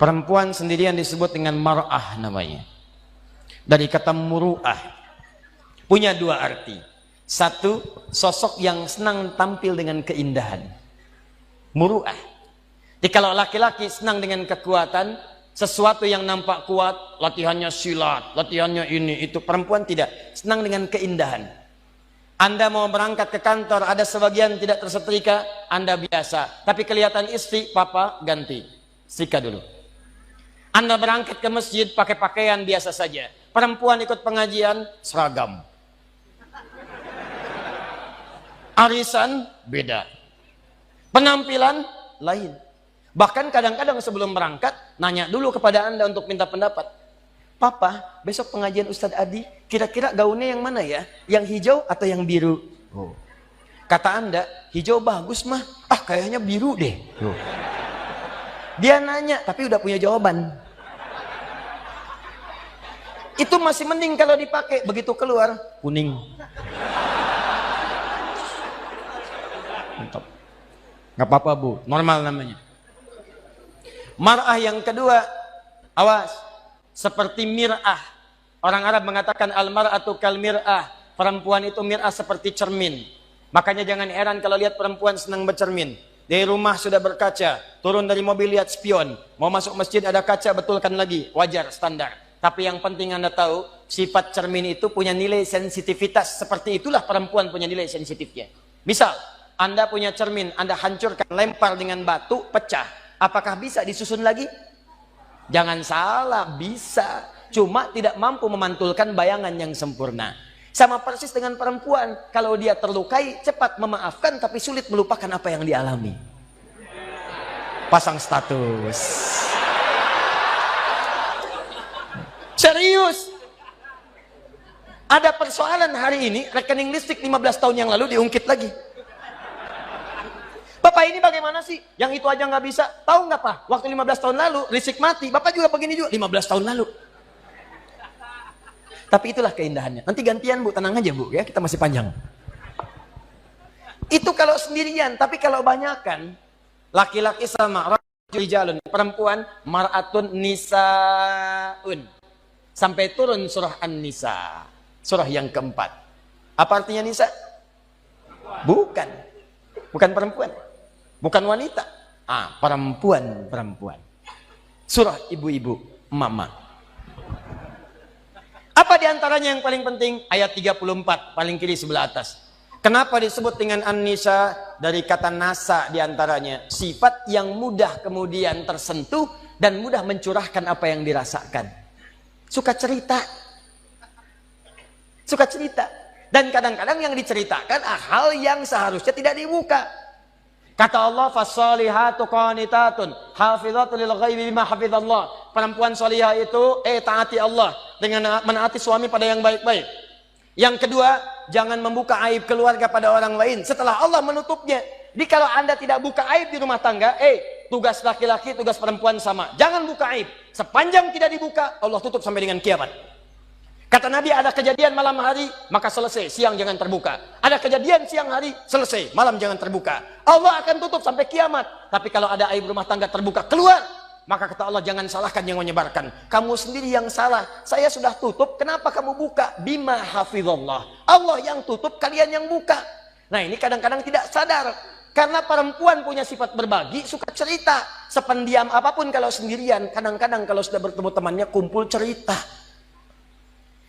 Perempuan sendirian disebut dengan mar'ah namanya. Dari kata muru'ah. Punya dua arti. Satu, sosok yang senang tampil dengan keindahan. Muru'ah. Jadi kalau laki-laki senang dengan kekuatan, sesuatu yang nampak kuat, latihannya silat, latihannya ini, itu. Perempuan tidak. Senang dengan keindahan. Anda mau berangkat ke kantor, ada sebagian tidak tersetrika, Anda biasa. Tapi kelihatan istri, papa ganti. Setrika dulu. Anda berangkat ke masjid pakai pakaian biasa saja. Perempuan ikut pengajian, seragam. Arisan, beda. Penampilan, lain. Bahkan kadang-kadang sebelum berangkat, nanya dulu kepada Anda untuk minta pendapat. Papa, besok pengajian Ustadz Adi, kira-kira gaunnya yang mana ya? Yang hijau atau yang biru? Oh. Kata Anda, hijau bagus mah. Ah, kayaknya biru deh. Oh. Dia nanya, tapi udah punya jawaban. Itu masih mending kalau dipakai. Begitu keluar, kuning. Mantap. Gak apa-apa bu, normal namanya. Mar'ah yang kedua, awas, seperti mir'ah. Orang Arab mengatakan al-mar'atu kal mir'ah. Perempuan itu mir'ah seperti cermin. Makanya jangan heran kalau lihat perempuan senang bercermin. Dari rumah sudah berkaca, turun dari mobil lihat spion. Mau masuk masjid ada kaca, betulkan lagi. Wajar, standar. Tapi yang penting Anda tahu, sifat cermin itu punya nilai sensitivitas. Seperti itulah perempuan punya nilai sensitifnya. Misal, Anda punya cermin, Anda hancurkan, lempar dengan batu, pecah. Apakah bisa disusun lagi? Jangan salah, bisa. Cuma tidak mampu memantulkan bayangan yang sempurna. Sama persis dengan perempuan. Kalau dia terlukai, cepat memaafkan, tapi sulit melupakan apa yang dialami. Pasang status. Serius. Ada persoalan hari ini, rekening listrik 15 tahun yang lalu diungkit lagi. Bapak ini bagaimana sih? Yang itu aja nggak bisa. Tahu nggak Pak? Waktu 15 tahun lalu, listrik mati. Bapak juga begini juga, 15 tahun lalu. Tapi itulah keindahannya. Nanti gantian bu, tenang aja bu, ya kita masih panjang. Itu kalau sendirian, tapi kalau banyakan, laki-laki sama rijalun, perempuan mar'atun nisaun. Sampai turun surah An-Nisa, surah yang keempat. Apa artinya nisa? Bukan, bukan perempuan, bukan wanita. Perempuan. Surah ibu-ibu, mama. Apa diantaranya yang paling penting? Ayat 34, paling kiri sebelah atas. Kenapa disebut dengan An-Nisa? Dari kata nasa diantaranya. Sifat yang mudah kemudian tersentuh dan mudah mencurahkan apa yang dirasakan. Suka cerita. Suka cerita. Dan kadang-kadang yang diceritakan hal yang seharusnya tidak dibuka. Kata Allah, "Fassalihatu qanitatun, hafizatun lil ghaibi bima hafizallah." Perempuan salihah itu taati Allah dengan menaati suami pada yang baik-baik. Yang kedua, jangan membuka aib keluarga pada orang lain setelah Allah menutupnya. Jadi kalau Anda tidak buka aib di rumah tangga, tugas laki-laki, tugas perempuan sama. Jangan buka aib. Sepanjang tidak dibuka, Allah tutup sampai dengan kiamat. Kata Nabi, ada kejadian malam hari, maka selesai, siang jangan terbuka. Ada kejadian siang hari, selesai, malam jangan terbuka. Allah akan tutup sampai kiamat. Tapi kalau ada aib rumah tangga terbuka, keluar. Maka kata Allah, jangan salahkan yang menyebarkan. Kamu sendiri yang salah. Saya sudah tutup, kenapa kamu buka? Bima hafizallah. Allah yang tutup, kalian yang buka. Nah ini kadang-kadang tidak sadar. Karena perempuan punya sifat berbagi, suka cerita. Sependiam apapun kalau sendirian. Kadang-kadang kalau sudah bertemu temannya, kumpul cerita.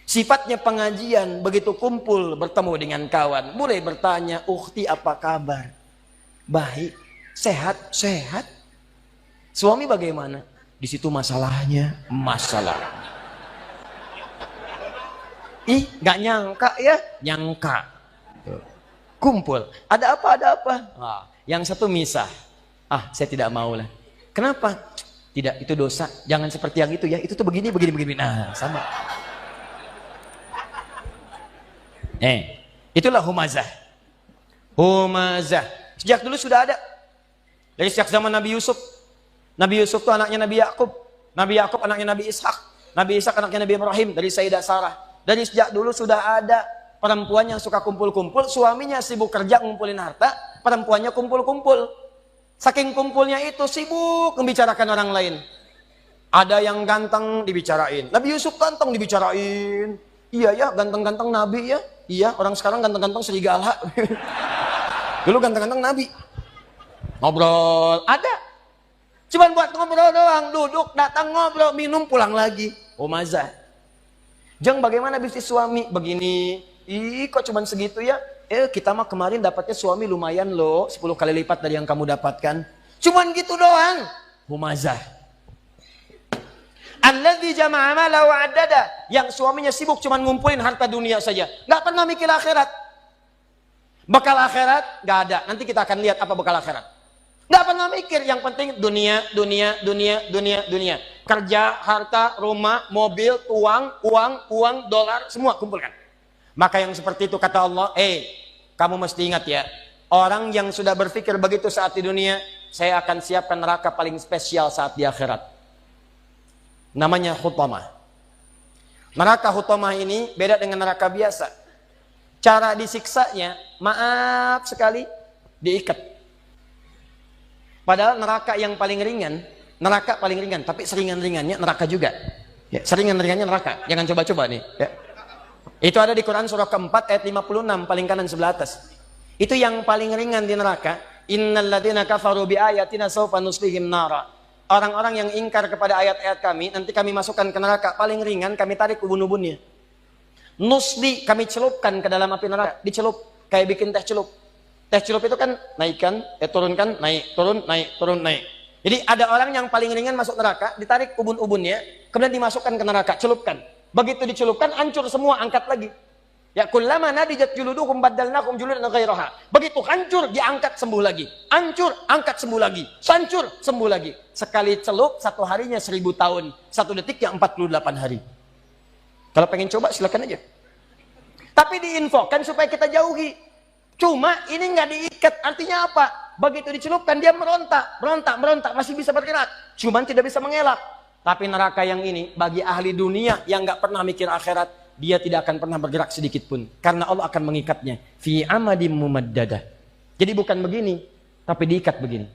Sifatnya pengajian, begitu kumpul bertemu dengan kawan, mulai bertanya, "Ukhti apa kabar?" "Baik." "Sehat?" "Sehat." "Suami bagaimana?" "Di situ masalahnya." "Masalah." Ih, nggak nyangka ya? Nyangka. Kumpul. "Ada apa? Ada apa?" Yang satu misah. Saya tidak mau lah." "Kenapa?" "Tidak, itu dosa. Jangan seperti yang itu ya. Itu tuh begini. Nah, sama. Itulah humazah. Humazah. Sejak dulu sudah ada. Dari sejak zaman Nabi Yusuf. Nabi Yusuf itu anaknya Nabi Yakub. Nabi Yakub anaknya Nabi Ishak. Nabi Ishak anaknya Nabi Ibrahim. Dari Sayyidah Sarah. Dari sejak dulu sudah ada perempuan yang suka kumpul-kumpul. Suaminya sibuk kerja ngumpulin harta. Perempuannya kumpul-kumpul. Saking kumpulnya itu sibuk membicarakan orang lain. Ada yang ganteng dibicarain. Nabi Yusuf ganteng dibicarain. Iya ya, ganteng-ganteng Nabi ya. Iya, orang sekarang ganteng-ganteng serigala. Dulu ganteng-ganteng Nabi. Ngobrol, ada. Cuman buat ngobrol doang, duduk, datang ngobrol, minum, pulang lagi. Mazah. Jeng, bagaimana bisnis suami? Begini. Ih, kok cuman segitu ya? Kita mah kemarin dapatnya suami lumayan loh, 10 kali lipat dari yang kamu dapatkan. Cuman gitu doang. Mazah. Alladzi jama'a malahu wa'addada, yang suaminya sibuk cuman ngumpulin harta dunia saja, nggak pernah mikir akhirat. Bekal akhirat nggak ada. Nanti kita akan lihat apa bekal akhirat. Nggak pernah mikir, yang penting dunia. Kerja, harta, rumah, mobil, uang, dolar, semua kumpulkan. Maka yang seperti itu kata Allah, kamu mesti ingat ya, orang yang sudah berpikir begitu saat di dunia, saya akan siapkan neraka paling spesial saat di akhirat. Namanya Hutamah. Neraka Hutamah ini beda dengan neraka biasa. Cara disiksanya, maaf sekali, diikat. Padahal neraka yang paling ringan, tapi seringan-ringannya neraka juga. Ya, seringan-ringannya neraka. Jangan coba-coba nih. Ya. Itu ada di Quran surah keempat ayat 56, paling kanan sebelah atas. Itu yang paling ringan di neraka. Innal ladzina kafaru bi ayatina sawfa nuslihim nara. Orang-orang yang ingkar kepada ayat-ayat kami, nanti kami masukkan ke neraka. Paling ringan kami tarik ubun-ubunnya. Nusli kami celupkan ke dalam api neraka. Dicelup, kayak bikin teh celup. Teh celup itu kan naikkan, turunkan, naik, turun, naik. Jadi ada orang yang paling ringan masuk neraka, ditarik ubun-ubunnya, kemudian dimasukkan ke neraka, celupkan. Begitu dicelupkan, hancur semua, angkat lagi. Ya kullama nadijat juluduhum baddalnakum juludan ghairaha. Begitu hancur, diangkat sembuh lagi. Hancur, angkat sembuh lagi. Hancur, sembuh lagi. Sekali celup, 1 harinya 1000 tahun. 1 detiknya 48 hari. Kalau pengen coba silakan aja. Tapi diinfokan supaya kita jauhi. Cuma ini nggak diikat, artinya apa? Begitu dicelupkan dia merontak, masih bisa bergerak. Cuman tidak bisa mengelak. Tapi neraka yang ini, bagi ahli dunia yang nggak pernah mikir akhirat, dia tidak akan pernah bergerak sedikit pun. Karena Allah akan mengikatnya. Fi amadim mumaddadah. Jadi bukan begini, tapi diikat begini.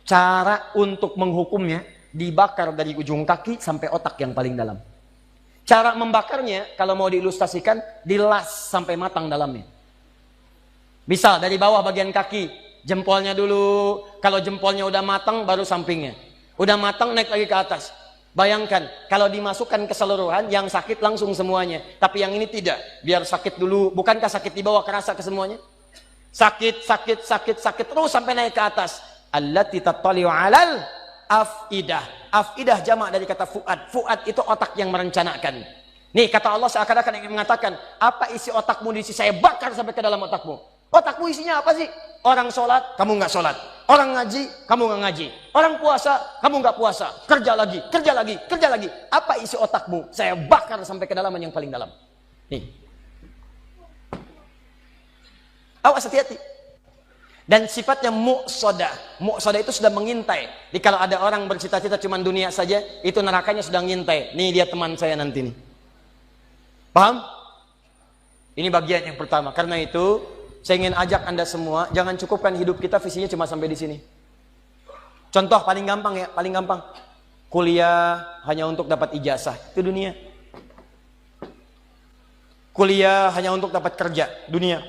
Cara untuk menghukumnya, dibakar dari ujung kaki sampai otak yang paling dalam. Cara membakarnya, kalau mau diilustrasikan, dilas sampai matang dalamnya. Misal dari bawah bagian kaki, jempolnya dulu. Kalau jempolnya udah matang, baru sampingnya. Udah matang, naik lagi ke atas. Bayangkan, kalau dimasukkan keseluruhan, yang sakit langsung semuanya. Tapi yang ini tidak. Biar sakit dulu. Bukankah sakit di bawah kerasa ke semuanya? Sakit, terus sampai naik ke atas. Allati tattali'u 'alal afidah. Afidah jamak dari kata fuad. Fuad itu otak yang merencanakan. Nih, kata Allah seakan-akan ingin mengatakan, apa isi otakmu di sini? Saya bakar sampai ke dalam otakmu. Otakmu isinya apa sih? Orang sholat, kamu nggak sholat. Orang ngaji, kamu nggak ngaji. Orang puasa, kamu nggak puasa. Kerja lagi. Apa isi otakmu? Saya bakar sampai ke dalaman yang paling dalam. Nih. Awas, hati-hati. Dan sifatnya muqsadah. Muqsadah itu sudah mengintai. Jadi kalau ada orang bercita-cita cuma dunia saja, itu nerakanya sudah mengintai. Nih dia teman saya nanti nih. Paham? Ini bagian yang pertama. Karena itu, saya ingin ajak Anda semua, jangan cukupkan hidup kita visinya cuma sampai di sini. Contoh paling gampang ya, paling gampang. Kuliah hanya untuk dapat ijazah, itu dunia. Kuliah hanya untuk dapat kerja, dunia.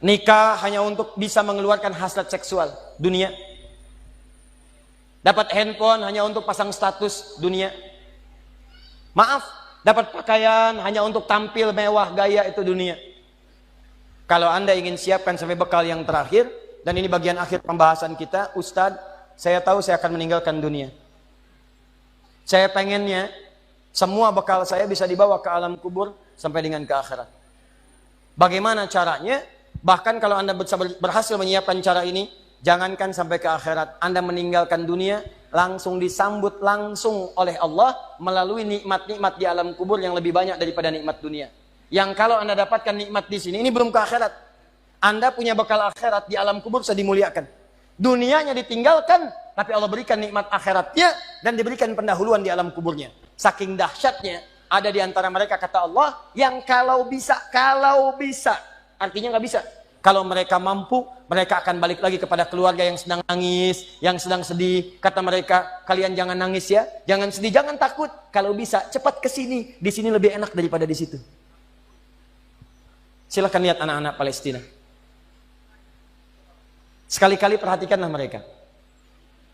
Nikah hanya untuk bisa mengeluarkan hasrat seksual, dunia. Dapat handphone hanya untuk pasang status, dunia. Maaf, dapat pakaian hanya untuk tampil mewah gaya, itu dunia. Kalau Anda ingin siapkan sampai bekal yang terakhir, dan ini bagian akhir pembahasan kita, Ustadz, saya tahu saya akan meninggalkan dunia. Saya pengennya, semua bekal saya bisa dibawa ke alam kubur, sampai dengan ke akhirat. Bagaimana caranya? Bahkan kalau Anda berhasil menyiapkan cara ini, jangankan sampai ke akhirat, Anda meninggalkan dunia, langsung disambut langsung oleh Allah, melalui nikmat-nikmat di alam kubur yang lebih banyak daripada nikmat dunia. Yang kalau Anda dapatkan nikmat di sini, ini belum ke akhirat. Anda punya bekal akhirat di alam kubur sudah dimuliakan. Dunianya ditinggalkan, tapi Allah berikan nikmat akhiratnya dan diberikan pendahuluan di alam kuburnya. Saking dahsyatnya, ada di antara mereka kata Allah, yang kalau bisa, artinya nggak bisa. Kalau mereka mampu, mereka akan balik lagi kepada keluarga yang sedang nangis, yang sedang sedih. Kata mereka, kalian jangan nangis ya, jangan sedih, jangan takut. Kalau bisa, cepat ke sini. Di sini lebih enak daripada di situ. Silakan lihat anak-anak Palestina. Sekali-kali perhatikanlah mereka.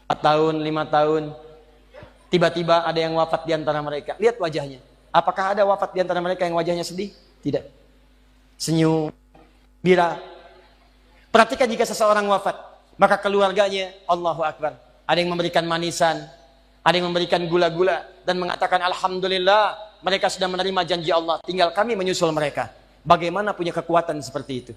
4 tahun, 5 tahun, tiba-tiba ada yang wafat di antara mereka. Lihat wajahnya. Apakah ada wafat di antara mereka yang wajahnya sedih? Tidak. Senyum, bira. Perhatikan jika seseorang wafat, maka keluarganya, Allahu Akbar, ada yang memberikan manisan, ada yang memberikan gula-gula, dan mengatakan Alhamdulillah, mereka sudah menerima janji Allah, tinggal kami menyusul mereka. Bagaimana punya kekuatan seperti itu?